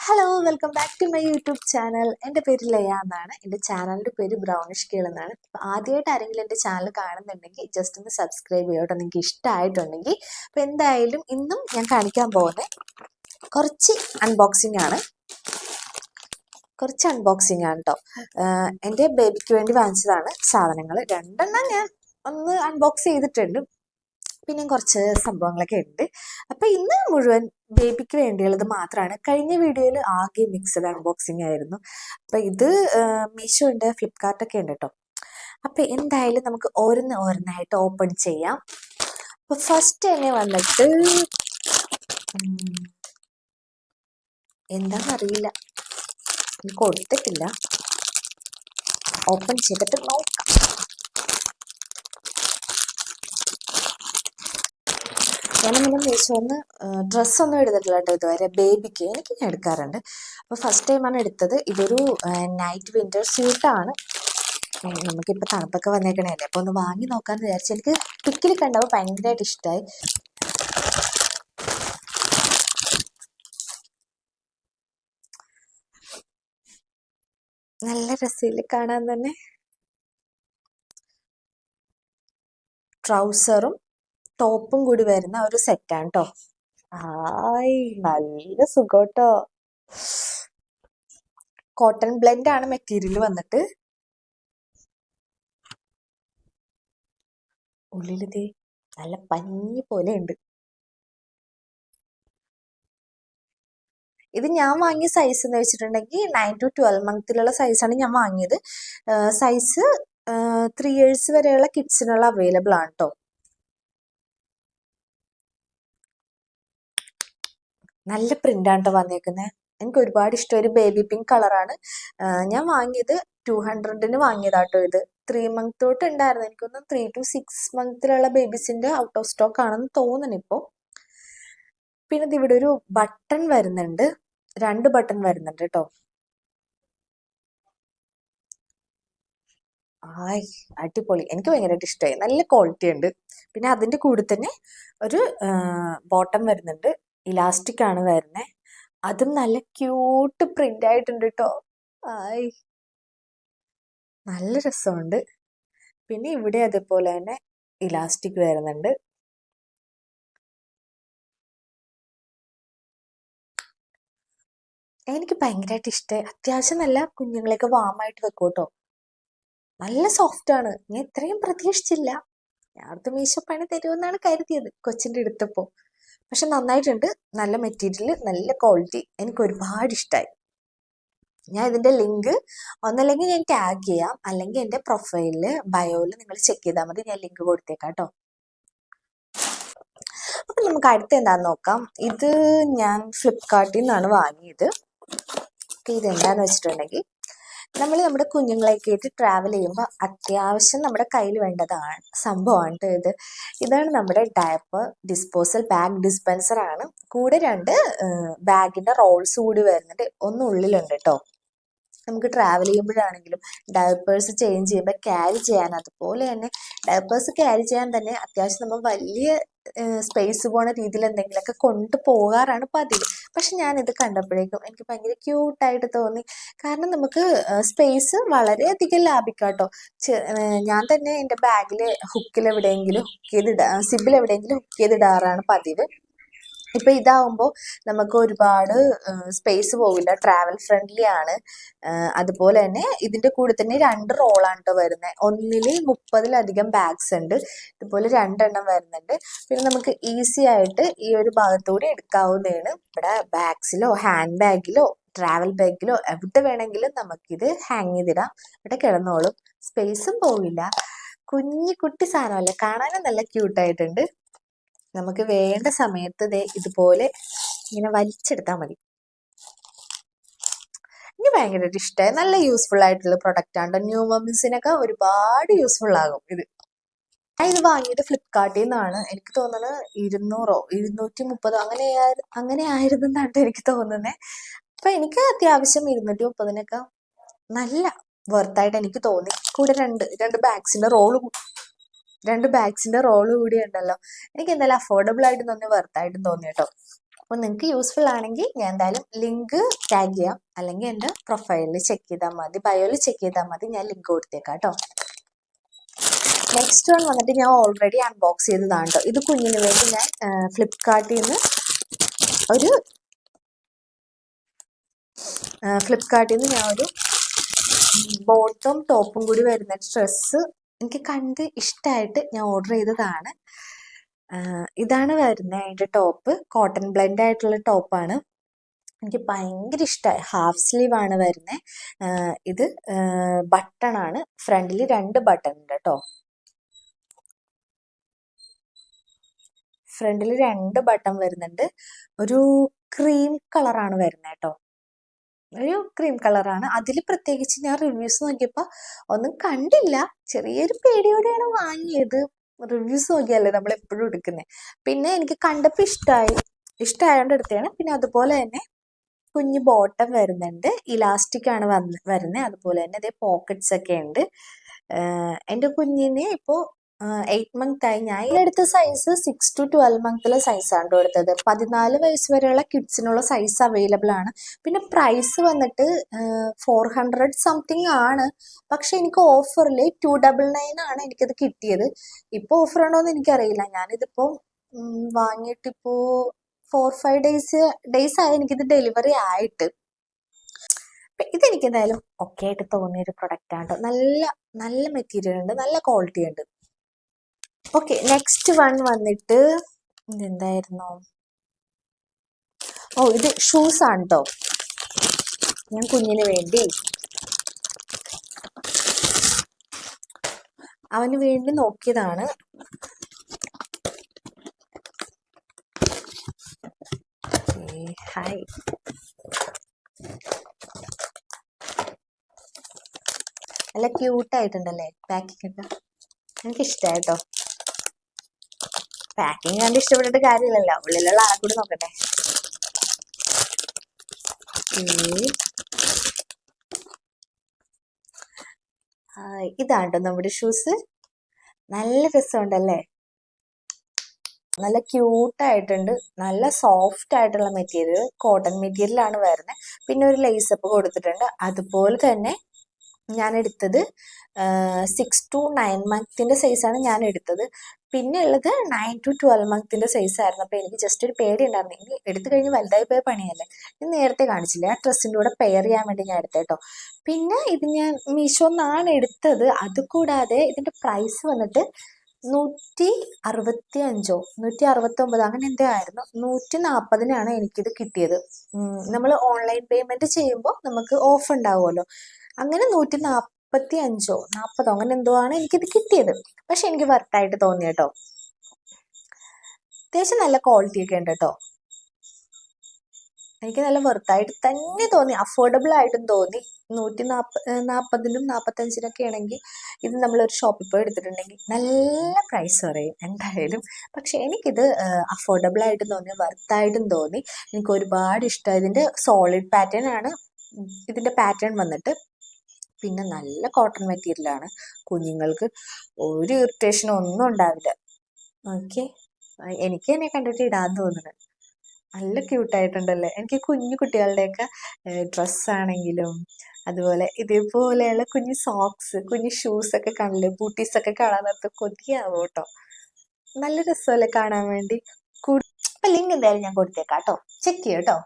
Hello welcome back to my YouTube channel. എൻ്റെ പേര് ലയ എന്നാണ്. എൻ്റെ ചാനലിൻ്റെ പേര് ബ്രൗണിഷ് കേൾ എന്നാണ്. അപ്പോൾ ആദ്യമായിട്ട് ആരെങ്കിലും എൻ്റെ ചാനൽ കാണുന്നുണ്ടെങ്കിൽ ജസ്റ്റ് ഒന്ന് സബ്സ്ക്രൈബ് ചെയ്യോട്ടോ, നിങ്ങൾക്ക് ഇഷ്ടമായിട്ടുണ്ടെങ്കിൽ. അപ്പോൾ എന്തായാലും ഇന്നും ഞാൻ കാണിക്കാൻ പോകുന്നത് കുറച്ച് അൺബോക്സിംഗ് ആണ് കേട്ടോ. എൻ്റെ ബേബിക്ക് വേണ്ടി വാങ്ങിച്ചതാണ് സാധനങ്ങൾ. രണ്ടെണ്ണം ഞാൻ ഒന്ന് അൺബോക്സ് ചെയ്തിട്ടുണ്ട്, പിന്നെ കുറച്ച് സംഭവങ്ങളൊക്കെ ഉണ്ട്. അപ്പം ഇന്ന് മുഴുവൻ ബേബിക്ക് വേണ്ടിയുള്ളത് മാത്രമാണ്. കഴിഞ്ഞ വീഡിയോയിൽ ആകെ മിക്സഡ് അൺബോക്സിങ് ആയിരുന്നു. അപ്പം ഇത് മീഷോ ഉണ്ട്, ഫ്ലിപ്കാർട്ടൊക്കെ ഉണ്ട് കേട്ടോ. അപ്പം എന്തായാലും നമുക്ക് ഓരോന്നായിട്ട് ഓപ്പൺ ചെയ്യാം. അപ്പം ഫസ്റ്റ് തന്നെ വന്നിട്ട് എന്താണെന്നറിയില്ല, കൊടുത്തിട്ടില്ല. ഓപ്പൺ ചെയ്തിട്ട് നോക്കാം. ഞാനങ്ങനെ മീഷോന്ന് ഡ്രസ്സൊന്നും എടുത്തിട്ടില്ല കേട്ടോ ഇതുവരെ. ബേബിക്ക് എനിക്ക് ഞാൻ എടുക്കാറുണ്ട്. അപ്പോൾ ഫസ്റ്റ് ടൈമാണ് എടുത്തത്. ഇതൊരു നൈറ്റ് വിൻ്റർ സ്യൂട്ടാണ്. നമുക്കിപ്പോൾ തണുപ്പൊക്കെ വന്നേക്കണേല്ലേ, അപ്പോൾ ഒന്ന് വാങ്ങി നോക്കാമെന്ന് വിചാരിച്ചു. എനിക്ക് പിക്കിൽ കണ്ടപ്പോൾ ഭയങ്കരമായിട്ട് ഇഷ്ടമായി. നല്ല രസമില്ല കാണാൻ തന്നെ. ട്രൗസറും ടോപ്പും കൂടി വരുന്ന ഒരു സെറ്റാണ് കേട്ടോ. നല്ല സുഖട്ടോ. കോട്ടൺ ബ്ലെൻഡ് ആണ് മെറ്റീരിയൽ വന്നിട്ട്. ഉള്ളിലിത് നല്ല പഞ്ഞി പോലെ ഉണ്ട്. ഇത് ഞാൻ വാങ്ങിയ സൈസ് എന്ന് വെച്ചിട്ടുണ്ടെങ്കിൽ 9 to 12 മന്തിലുള്ള സൈസാണ് ഞാൻ വാങ്ങിയത്. സൈസ് 3 years വരെയുള്ള കിഡ്സിനുള്ള അവൈലബിൾ ആണ് കേട്ടോ. നല്ല പ്രിന്റാണ് കേട്ടോ വന്നേക്കുന്നത്. എനിക്ക് ഒരുപാട് ഇഷ്ടം. ഒരു ബേബി പിങ്ക് കളറാണ് ഞാൻ വാങ്ങിയത്. 200 വാങ്ങിയതാട്ടോ ഇത്. 3 month തൊട്ട് ഉണ്ടായിരുന്നു. എനിക്കൊന്നും 3 to 6 monthലുള്ള ബേബീസിന്റെ ഔട്ട് ഓഫ് സ്റ്റോക്ക് ആണെന്ന് തോന്നുന്നു ഇപ്പോൾ. പിന്നെ ഇവിടെ ഒരു ബട്ടൺ വരുന്നുണ്ട്, 2 ബട്ടൺ വരുന്നുണ്ട് കേട്ടോ. അടിപൊളി, എനിക്ക് ഭയങ്കരമായിട്ട് ഇഷ്ടമായി. നല്ല ക്വാളിറ്റി ഉണ്ട്. പിന്നെ അതിന്റെ കൂടെ തന്നെ ഒരു ബോട്ടം വരുന്നുണ്ട്. ഇലാസ്റ്റിക് ആണ് വരുന്നത്. അതും നല്ല ക്യൂട്ട് പ്രിന്റ് ആയിട്ടുണ്ട് കേട്ടോ. നല്ല രസമുണ്ട്. പിന്നെ ഇവിടെ അതേപോലെ തന്നെ ഇലാസ്റ്റിക് വരുന്നുണ്ട്. എനിക്ക് ഭയങ്കരമായിട്ട് ഇഷ്ടമായി. അത്യാവശ്യം നല്ല കുഞ്ഞുങ്ങളെയൊക്കെ വാമായിട്ട് വെക്കും കേട്ടോ. നല്ല സോഫ്റ്റ് ആണ്. ഞാൻ ഇത്രയും പ്രതീക്ഷിച്ചില്ല. ഞാൻ അടുത്ത മീശോ പണി തരുമെന്നാണ് കരുതിയത് കൊച്ചിൻ്റെ എടുത്തപ്പോൾ. പക്ഷെ നന്നായിട്ടുണ്ട്. നല്ല മെറ്റീരിയൽ, നല്ല ക്വാളിറ്റി. എനിക്ക് ഒരുപാട് ഇഷ്ടമായി. ഞാൻ ഇതിന്റെ ലിങ്ക് ഒന്നല്ലെങ്കിൽ ഞാൻ ടാഗ് ചെയ്യാം, അല്ലെങ്കിൽ എൻ്റെ പ്രൊഫൈലില് ബയോയിൽ നിങ്ങൾ ചെക്ക് ചെയ്താൽ മതി. ഞാൻ ലിങ്ക് കൊടുത്തേക്കാം കേട്ടോ. അപ്പം നമുക്ക് അടുത്ത് എന്താണെന്ന് നോക്കാം. ഇത് ഞാൻ ഫ്ലിപ്കാർട്ടിൽ നിന്നാണ് വാങ്ങിയത്. ഇതെന്താന്ന് വെച്ചിട്ടുണ്ടെങ്കിൽ, നമ്മൾ നമ്മുടെ കുഞ്ഞുങ്ങളെയൊക്കെ ആയിട്ട് ട്രാവൽ ചെയ്യുമ്പോൾ അത്യാവശ്യം നമ്മുടെ കയ്യിൽ വേണ്ടതാണ് സംഭവമാണ് ഇത്. ഇതാണ് നമ്മുടെ ഡയപ്പർ ഡിസ്പോസൽ ബാഗ് ഡിസ്പെൻസർ ആണ്. കൂടെ 2 ബാഗിന്റെ റോൾസ് കൂടി വരുന്നുണ്ട്. ഒന്ന് ഉള്ളിലുണ്ട് കേട്ടോ. നമുക്ക് ട്രാവൽ ചെയ്യുമ്പോഴാണെങ്കിലും ഡയപ്പേഴ്സ് ചേഞ്ച് ചെയ്യുമ്പോൾ ക്യാരി ചെയ്യാൻ, അതുപോലെ തന്നെ ഡയപ്പേഴ്സ് ക്യാരി ചെയ്യാൻ തന്നെ അത്യാവശ്യം നമ്മൾ വലിയ സ്പേസ് പോണ രീതിയിൽ എന്തെങ്കിലുമൊക്കെ കൊണ്ടുപോകാറാണ് പതിവ്. പക്ഷെ ഞാനിത് കണ്ടപ്പോഴേക്കും എനിക്ക് ഭയങ്കര ക്യൂട്ടായിട്ട് തോന്നി. കാരണം നമുക്ക് സ്പേസ് വളരെയധികം ലാഭിക്കാം കേട്ടോ. ഞാൻ തന്നെ എൻ്റെ ബാഗിൽ ഹുക്കിൽ എവിടെയെങ്കിലും സിബിൽ എവിടെയെങ്കിലും ഹുക്ക് ചെയ്തിടാറാണ് പതിവ്. ഇപ്പൊ ഇതാവുമ്പോൾ നമുക്ക് ഒരുപാട് സ്പേസ് പോവില്ല, ട്രാവൽ ഫ്രണ്ട്ലി ആണ്. അതുപോലെ തന്നെ ഇതിന്റെ കൂടെ തന്നെ 2 റോളാണ് കേട്ടോ വരുന്നത്. ഒന്നില് 30-ലധികം ബാഗ്സ് ഉണ്ട്. ഇതുപോലെ 2 എണ്ണം വരുന്നുണ്ട്. പിന്നെ നമുക്ക് ഈസി ആയിട്ട് ഈ ഒരു ഭാഗത്തൂടെ എടുക്കാവുന്നതാണ്. ഇവിടെ ബാഗ്സിലോ ഹാൻഡ് ബാഗിലോ ട്രാവൽ ബാഗിലോ എവിടെ വേണമെങ്കിലും നമുക്കിത് ഹാങ് ചെയ്തിടാം. ഇവിടെ കിടന്നോളും, സ്പേസും പോവില്ല. കുഞ്ഞി കുട്ടി സാധനമല്ലേ, കാണാനും നല്ല ക്യൂട്ടായിട്ടുണ്ട്. നമുക്ക് വേണ്ട സമയത്ത് ഇതുപോലെ ഇങ്ങനെ വലിച്ചെടുത്താൽ മതി. എനിക്ക് ഭയങ്കരമായിട്ട് ഇഷ്ടമായി. നല്ല യൂസ്ഫുൾ ആയിട്ടുള്ള പ്രൊഡക്റ്റ് ആണ്. ന്യൂ മമ്മീസിനൊക്കെ ഒരുപാട് യൂസ്ഫുൾ ആകും ഇത്. ഞാൻ ഇത് വാങ്ങിയത് ഫ്ലിപ്കാർട്ടിൽ നിന്നാണ്. എനിക്ക് തോന്നുന്നത് 230 അങ്ങനെ ആയിരുന്നെന്നാണ് എനിക്ക് തോന്നുന്നത്. അപ്പൊ എനിക്ക് അത്യാവശ്യം 230-നൊക്കെ നല്ല വെർത്തായിട്ട് എനിക്ക് തോന്നി. കൂടെ രണ്ട് ബാഗ്സിന്റെ റോള് കൂടി ഉണ്ടല്ലോ. എനിക്ക് എന്തായാലും അഫോർഡബിൾ ആയിട്ട് തന്നെ വെർത്തായിട്ടും തോന്നി കേട്ടോ. അപ്പോൾ നിങ്ങൾക്ക് യൂസ്ഫുൾ ആണെങ്കിൽ ഞാൻ എന്തായാലും ലിങ്ക് ടാഗ് ചെയ്യാം, അല്ലെങ്കിൽ എൻ്റെ പ്രൊഫൈലിൽ ചെക്ക് ചെയ്താൽ മതി, ബയോയിൽ ചെക്ക് ചെയ്താൽ മതി, ഞാൻ ലിങ്ക് കൊടുത്തേക്കാം കേട്ടോ. നെക്സ്റ്റ് വൺ വന്നിട്ട് ഞാൻ ഓൾറെഡി അൺബോക്സ് ചെയ്തതാണ് കേട്ടോ. ഇത് കുഞ്ഞിന് വേണ്ടി ഞാൻ ഫ്ലിപ്കാർട്ടിൽ നിന്ന് ഒരു ബോട്ടും ടോപ്പും കൂടി വരുന്ന ഡ്രസ്സ് എനിക്ക് കണ്ട് ഇഷ്ടമായിട്ട് ഞാൻ ഓർഡർ ചെയ്തതാണ്. ഇതാണ് വരുന്നത്. അതിൻ്റെ ടോപ്പ് കോട്ടൺ ബ്ലെൻഡ് ആയിട്ടുള്ള ടോപ്പാണ്. എനിക്ക് ഭയങ്കര ഇഷ്ടമായി. ഹാഫ് സ്ലീവ് ആണ് വരുന്നത്. ഇത് ബട്ടൺ ആണ്. ഫ്രണ്ടിൽ 2 ബട്ടൺ ഉണ്ട് കേട്ടോ. ഫ്രണ്ടിൽ 2 ബട്ടൺ വരുന്നുണ്ട്. ഒരു ക്രീം കളറാണ് വരുന്നത് കേട്ടോ. ഒരു ക്രീം കളറാണ്. അതിൽ പ്രത്യേകിച്ച് ഞാൻ റിവ്യൂസ് നോക്കിയപ്പോൾ ഒന്നും കണ്ടില്ല. ചെറിയൊരു പേടിയോടെയാണ് വാങ്ങിയത്. റിവ്യൂസ് നോക്കിയല്ലേ നമ്മൾ എപ്പോഴും എടുക്കുന്നത്. പിന്നെ എനിക്ക് കണ്ടപ്പോൾ ഇഷ്ടമായോണ്ട് എടുത്തതാണ്. പിന്നെ അതുപോലെ തന്നെ കുഞ്ഞ് ബോട്ടം വരുന്നുണ്ട്. ഇലാസ്റ്റിക് ആണ് വരുന്നത്. അതുപോലെ തന്നെ അതേ പോക്കറ്റ്സ് ഒക്കെ ഉണ്ട്. എൻ്റെ കുഞ്ഞിന് ഇപ്പോൾ 8 month ആയി. ഞാൻ എടുത്ത സൈസ് 6 to 12 monthലെ സൈസാണ് എടുത്തത്. 14 വയസ്സ് വരെയുള്ള കിഡ്സിനുള്ള സൈസ് അവൈലബിൾ ആണ്. പിന്നെ പ്രൈസ് വന്നിട്ട് 400 സംതിങ് ആണ്. പക്ഷെ എനിക്ക് ഓഫറിൽ 299 ആണ് എനിക്കത് കിട്ടിയത്. ഇപ്പോൾ ഓഫർ ഉണ്ടോ എന്ന് എനിക്കറിയില്ല. ഞാനിതിപ്പോൾ വാങ്ങിയിട്ടിപ്പോൾ 4-5 ഡേയ്സ് ആയി എനിക്കിത് ഡെലിവറി ആയിട്ട്. ഇതെനിക്ക് എന്തായാലും ഒക്കെ ആയിട്ട് തോന്നിയൊരു പ്രൊഡക്റ്റ് ആണ് കേട്ടോ. നല്ല നല്ല മെറ്റീരിയൽ ഉണ്ട്, നല്ല ക്വാളിറ്റി ഉണ്ട്. ഓക്കെ, നെക്സ്റ്റ് വൺ വന്നിട്ട് ഇതെന്തായിരുന്നു? ഇത് ഷൂസ് ആണ് കേട്ടോ. ഞാൻ കുഞ്ഞിന് വേണ്ടി അവന് വേണ്ടി നോക്കിയതാണ്. ഹായ്, നല്ല ക്യൂട്ടായിട്ടുണ്ടല്ലേ പാക്കിംഗ് ഒക്കെ. എനിക്കിഷ്ടമായി കേട്ടോ. പാക്കിങ് കണ്ട് ഇഷ്ടപ്പെട്ടിട്ട് കാര്യമില്ലല്ലോ, ഉള്ളിലുള്ള ആളെ കൂടി നോക്കട്ടെ. ഇതാണ് കേട്ടോ നമ്മുടെ ഷൂസ്. നല്ല രസമുണ്ടല്ലേ, നല്ല ക്യൂട്ടായിട്ടുണ്ട്. നല്ല സോഫ്റ്റ് ആയിട്ടുള്ള മെറ്റീരിയൽ, കോട്ടൺ മെറ്റീരിയൽ ആണ് വരുന്നത്. പിന്നെ ഒരു ലേസപ്പ് കൊടുത്തിട്ടുണ്ട്. അതുപോലെ തന്നെ ഞാൻ എടുത്തത് 6 to 9 monthന്റെ സൈസാണ് ഞാൻ എടുത്തത്. പിന്നെ ഉള്ളത് 9 to 12 monthന്റെ സൈസായിരുന്നു. അപ്പോൾ എനിക്ക് ജസ്റ്റ് ഒരു പേടി ഉണ്ടായിരുന്നു, ഇനി എടുത്തു കഴിഞ്ഞ് വലുതായി പോയ പണിയല്ലേ. ഇത് നേരത്തെ കാണിച്ചില്ല, ആ ഡ്രസ്സിൻ്റെ കൂടെ പെയർ ചെയ്യാൻ വേണ്ടി ഞാൻ എടുത്തേട്ടോ. പിന്നെ ഇത് ഞാൻ മീഷോന്നാണ് എടുത്തത്. അതുകൂടാതെ ഇതിൻ്റെ പ്രൈസ് വന്നിട്ട് 165 169 അങ്ങനെ എന്തോ ആയിരുന്നു. 140 എനിക്കിത് കിട്ടിയത്. നമ്മൾ ഓൺലൈൻ പേയ്മെന്റ് ചെയ്യുമ്പോൾ നമുക്ക് ഓഫ് ഉണ്ടാവുമല്ലോ, അങ്ങനെ 145 40 അങ്ങനെ എന്തോ ആണ് എനിക്കിത് കിട്ടിയത്. പക്ഷെ എനിക്ക് വർത്തായിട്ട് തോന്നി കേട്ടോ. അത്യാവശ്യം നല്ല ക്വാളിറ്റി ഒക്കെ ഉണ്ട് കേട്ടോ. എനിക്ക് നല്ല വർത്തായിട്ട് തന്നെ തോന്നി, അഫോർഡബിൾ ആയിട്ടും തോന്നി. 140 45 ആണെങ്കിൽ ഇത് നമ്മളൊരു ഷോപ്പിൽ പോയി എടുത്തിട്ടുണ്ടെങ്കിൽ നല്ല പ്രൈസ് പറയും എന്തായാലും. പക്ഷെ എനിക്കിത് അഫോർഡബിൾ ആയിട്ടും തോന്നി, വർത്തായിട്ടും തോന്നി. എനിക്ക് ഒരുപാട് ഇഷ്ടമായി. ഇതിൻ്റെ സോളിഡ് പാറ്റേൺ ആണ് ഇതിൻ്റെ പാറ്റേൺ വന്നിട്ട്. പിന്നെ നല്ല കോട്ടൺ മെറ്റീരിയലാണ്. കുഞ്ഞുങ്ങൾക്ക് ഒരു ഇറിറ്റേഷനും ഒന്നും ഉണ്ടാവില്ല. ഓക്കെ, എനിക്ക് തന്നെ കണ്ടിട്ട് ഇടാൻ തോന്നുന്നത്. നല്ല ക്യൂട്ടായിട്ടുണ്ടല്ലേ. എനിക്ക് കുഞ്ഞു കുട്ടികളുടെയൊക്കെ ഡ്രസ്സാണെങ്കിലും അതുപോലെ ഇതേപോലെയുള്ള കുഞ്ഞു സോക്സ്, കുഞ്ഞു ഷൂസ് ഒക്കെ കാണില്ലേ, ബൂട്ടീസൊക്കെ കാണാൻ നേരത്ത് കൊതിയാവും കേട്ടോ. നല്ല രസമല്ലേ കാണാൻ വേണ്ടി. അപ്പം ലിങ്ക് എന്തായാലും ഞാൻ കൊടുത്തേക്കാം കേട്ടോ, ചെക്ക് ചെയ്യോ കേട്ടോ.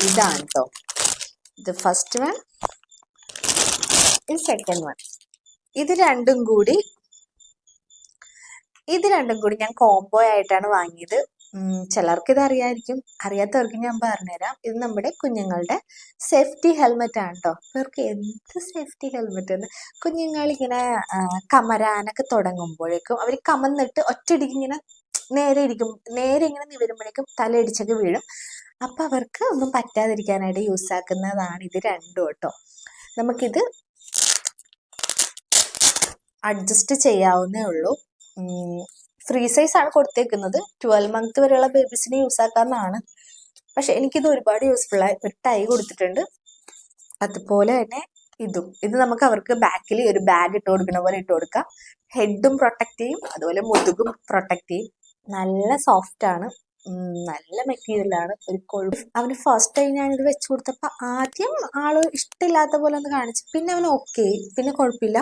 ഇതാണ് കേട്ടോ ഇത് ഫസ്റ്റ് വൺ, ഇത് സെക്കൻഡ് വൺ. ഇത് രണ്ടും കൂടി ഞാൻ കോംബോ ആയിട്ടാണ് വാങ്ങിയത്. ചിലർക്ക് ഇത് അറിയായിരിക്കും, അറിയാത്തവർക്ക് ഞാൻ പറഞ്ഞുതരാം. ഇത് നമ്മുടെ കുഞ്ഞുങ്ങളുടെ സേഫ്റ്റി ഹെൽമെറ്റ് ആണ് കേട്ടോ. ഇവർക്ക് എന്ത് സേഫ്റ്റി ഹെൽമെറ്റ് എന്ന്. കുഞ്ഞുങ്ങളിങ്ങനെ കമരാനൊക്കെ തുടങ്ങുമ്പോഴേക്കും അവർ കമന്നിട്ട് ഒറ്റയടിക്ക് ഇങ്ങനെ നേരെ ഇങ്ങനെ നിവരുമ്പോഴേക്കും തലയിടിച്ചൊക്കെ വീഴും. അപ്പം അവർക്ക് ഒന്നും പറ്റാതിരിക്കാനായിട്ട് യൂസ് ആക്കുന്നതാണ് ഇത് രണ്ടും കേട്ടോ. നമുക്കിത് അഡ്ജസ്റ്റ് ചെയ്യാവുന്നേ ഉള്ളൂ. ഫ്രീ സൈസ് ആണ് കൊടുത്തേക്കുന്നത്. 12 month വരെയുള്ള ബേബീസിന് യൂസ് ആക്കാവുന്നതാണ്. പക്ഷെ എനിക്കിത് ഒരുപാട് യൂസ്ഫുള്ളായി. ഒരു ടൈ കൊടുത്തിട്ടുണ്ട്. അതുപോലെ തന്നെ ഇത് നമുക്ക് അവർക്ക് ബാക്കിൽ ഒരു ബാഗ് ഇട്ട് കൊടുക്കുന്ന പോലെ ഇട്ട് കൊടുക്കാം. ഹെഡും പ്രൊട്ടക്ട് ചെയ്യും, അതുപോലെ മുതുകും പ്രൊട്ടക്ട് ചെയ്യും. നല്ല സോഫ്റ്റ് ആണ്. നല്ല മെറ്റീരിയലാണ്. ഒരു അവന് ഫസ്റ്റ് ടൈം ഞാനിത് വെച്ച് കൊടുത്തപ്പോൾ ആദ്യം ആള് ഇഷ്ടമില്ലാത്ത പോലെ ഒന്ന് കാണിച്ചു, പിന്നെ അവൻ ഓക്കെ, പിന്നെ കുഴപ്പമില്ല.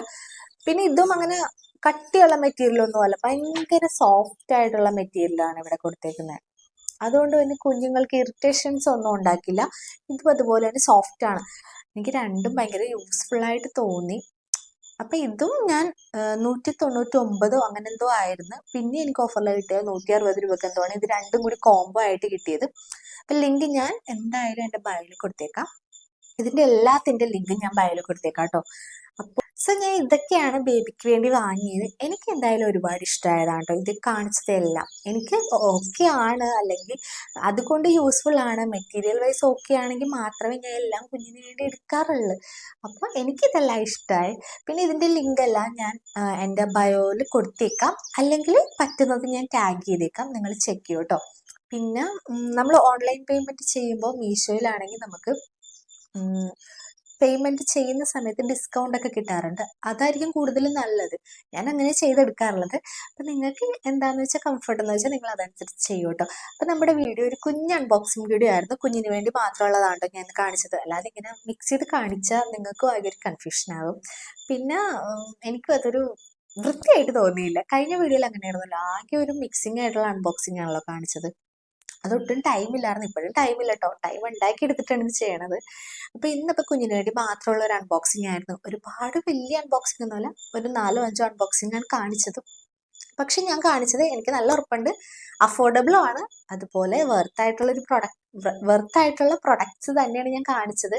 പിന്നെ ഇതും അങ്ങനെ കട്ടിയുള്ള മെറ്റീരിയൽ ഒന്നും അല്ല, ഭയങ്കര സോഫ്റ്റ് ആയിട്ടുള്ള മെറ്റീരിയലാണ് ഇവിടെ കൊടുത്തേക്കുന്നത്. അതുകൊണ്ട് തന്നെ കുഞ്ഞുങ്ങൾക്ക് ഇറിറ്റേഷൻസ് ഒന്നും ഉണ്ടാക്കില്ല. ഇതും അതുപോലെ തന്നെ സോഫ്റ്റ് ആണ്. എനിക്ക് രണ്ടും ഭയങ്കര യൂസ്ഫുൾ ആയിട്ട് തോന്നി. അപ്പൊ ഇതും ഞാൻ 199 അങ്ങനെ എന്തോ ആയിരുന്നു. പിന്നെ എനിക്ക് ഓഫറിൽ കിട്ടിയത് 160 രൂപക്ക് എന്തോ ആണ്. ഇത് രണ്ടും കൂടി കോംബോ ആയിട്ട് കിട്ടിയത്. അപ്പൊ ലിങ്ക് ഞാൻ എന്തായാലും എൻ്റെ ബയോയിൽ കൊടുത്തേക്കാം. ഇതിന്റെ എല്ലാത്തിന്റെ ലിങ്ക് ഞാൻ ബയോയിൽ കൊടുത്തേക്കാം കേട്ടോ. അപ്പോൾ ഞാൻ ഇതൊക്കെയാണ് ബേബിക്ക് വേണ്ടി വാങ്ങിയത്. എനിക്ക് എന്തായാലും ഒരുപാട് ഇഷ്ടമായതാണ് കേട്ടോ ഇത് കാണിച്ചതെല്ലാം. എനിക്ക് ഓക്കെ ആണ്, അല്ലെങ്കിൽ അതുകൊണ്ട് യൂസ്ഫുൾ ആണ്, മെറ്റീരിയൽ വൈസ് ഓക്കെ ആണെങ്കിൽ മാത്രമേ ഞാൻ എല്ലാം കുഞ്ഞിന് വേണ്ടി എടുക്കാറുള്ളൂ. അപ്പോൾ എനിക്കിതെല്ലാം ഇഷ്ടമായി. പിന്നെ ഇതിന്റെ ലിങ്ക് എല്ലാം ഞാൻ എൻ്റെ ബയോയിൽ കൊടുത്തേക്കാം, അല്ലെങ്കിൽ പറ്റുന്നത് ഞാൻ ടാഗ് ചെയ്തേക്കാം, നിങ്ങൾ ചെക്ക് ചെയ്യൂ കേട്ടോ. പിന്നെ നമ്മൾ ഓൺലൈൻ പേയ്മെന്റ് ചെയ്യുമ്പോൾ മീഷോയിലാണെങ്കിൽ നമുക്ക് പേയ്മെന്റ് ചെയ്യുന്ന സമയത്ത് ഡിസ്കൗണ്ട് ഒക്കെ കിട്ടാറുണ്ട്. അതായിരിക്കും കൂടുതലും നല്ലത്. ഞാൻ അങ്ങനെ ചെയ്തെടുക്കാറുള്ളത്. അപ്പം നിങ്ങൾക്ക് എന്താണെന്ന് വെച്ചാൽ കംഫർട്ട് എന്ന് വെച്ചാൽ നിങ്ങൾ അതനുസരിച്ച് ചെയ്യൂ കേട്ടോ. അപ്പം നമ്മുടെ വീഡിയോ ഒരു കുഞ്ഞ് അൺബോക്സിങ് വീഡിയോ ആയിരുന്നു. കുഞ്ഞിന് വേണ്ടി മാത്രമുള്ളതാണ് ഞാൻ കാണിച്ചത്. അല്ലാതെ ഇങ്ങനെ മിക്സ് ചെയ്ത് കാണിച്ചാൽ നിങ്ങൾക്കും ആകെ ഒരു കൺഫ്യൂഷൻ ആകും. പിന്നെ എനിക്കും അതൊരു വൃത്തിയായിട്ട് തോന്നിയില്ല. കഴിഞ്ഞ വീഡിയോയിൽ അങ്ങനെയായിരുന്നല്ലോ, ആകെ ഒരു മിക്സിംഗ് ആയിട്ടുള്ള അൺബോക്സിംഗ് ആണല്ലോ കാണിച്ചത്. അതൊട്ടും ടൈമില്ലായിരുന്നു. ഇപ്പോഴും ടൈമില്ല കേട്ടോ, ടൈം ഉണ്ടാക്കി എടുത്തിട്ടാണ് ഇത് ചെയ്യണത്. അപ്പൊ ഇന്നിപ്പോൾ കുഞ്ഞിന് വേണ്ടി മാത്രമുള്ള ഒരു അൺബോക്സിംഗ് ആയിരുന്നു. ഒരുപാട് വലിയ അൺബോക്സിംഗ് ഒന്നുമല്ല, ഒരു 4-5 അൺബോക്സിംഗ് ആണ് കാണിച്ചത്. പക്ഷെ ഞാൻ കാണിച്ചത് എനിക്ക് നല്ല ഉറപ്പുണ്ട് അഫോർഡബിളും ആണ്, അതുപോലെ വെർത്തായിട്ടുള്ള പ്രൊഡക്ട്സ് തന്നെയാണ് ഞാൻ കാണിച്ചത്.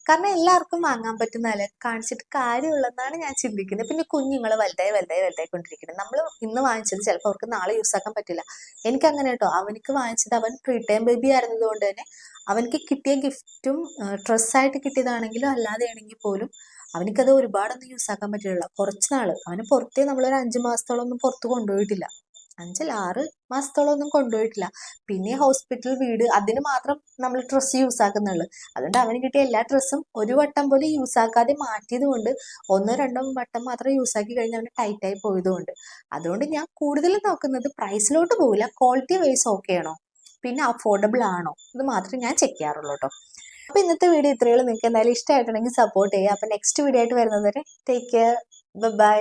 കാരണം എല്ലാവർക്കും വാങ്ങാൻ പറ്റുന്നതല്ലേ, കാണിച്ചിട്ട് കാര്യമുള്ളതെന്നാണ് ഞാൻ ചിന്തിക്കുന്നത്. പിന്നെ കുഞ്ഞുങ്ങൾ വലുതായി കൊണ്ടിരിക്കുന്നത്. നമ്മൾ ഇന്ന് വാങ്ങിച്ചത് ചിലപ്പോൾ അവർക്ക് നാളെ യൂസ് ആക്കാൻ പറ്റില്ല. എനിക്ക് അങ്ങനെ കേട്ടോ, അവനിക്ക് വാങ്ങിച്ചത് അവൻ പ്രീ ടൈം ബേബി ആയിരുന്നത് കൊണ്ട് തന്നെ അവനിക്ക് കിട്ടിയ ഗിഫ്റ്റും ഡ്രസ്സായിട്ട് കിട്ടിയതാണെങ്കിലും അല്ലാതെ ആണെങ്കിൽ പോലും അവനിക്കത് ഒരുപാടൊന്നും യൂസ് ആക്കാൻ പറ്റില്ല. കുറച്ച് നാള് അവന് പുറത്തേ നമ്മളൊരു 5 മാസത്തോളം ഒന്നും പുറത്ത് കൊണ്ടുപോയിട്ടില്ല. 5-6 മാസത്തോളം ഒന്നും കൊണ്ടുപോയിട്ടില്ല. പിന്നെ ഹോസ്പിറ്റൽ, വീട്, അതിന് മാത്രം നമ്മൾ ഡ്രസ്സ് യൂസ് ആക്കുന്നുള്ളു. അതുകൊണ്ട് അവന് കിട്ടിയ എല്ലാ ഡ്രസ്സും ഒരു വട്ടം പോലും യൂസ് ആക്കാതെ മാറ്റിയത് കൊണ്ട് 1-2 വട്ടം മാത്രം യൂസ് ആക്കി കഴിഞ്ഞാൽ അവന് ടൈറ്റായി പോയതുകൊണ്ട്. അതുകൊണ്ട് ഞാൻ കൂടുതലും നോക്കുന്നത് പ്രൈസിലോട്ട് പോകില്ല, ക്വാളിറ്റി വൈസ് ഓക്കെ ആണോ, പിന്നെ അഫോർഡബിൾ ആണോ, ഇത് മാത്രമേ ഞാൻ ചെക്ക് ചെയ്യാറുള്ളൂ കേട്ടോ. അപ്പൊ ഇന്നത്തെ വീഡിയോ ഇത്രയുള്ളൂ. നിങ്ങൾക്ക് എന്തായാലും ഇഷ്ടമായിട്ടുണ്ടെങ്കിൽ സപ്പോർട്ട് ചെയ്യുക. അപ്പൊ നെക്സ്റ്റ് വീഡിയോ ആയിട്ട് വരുന്നത് വരെ ടേക്ക് കെയർ, ബൈ.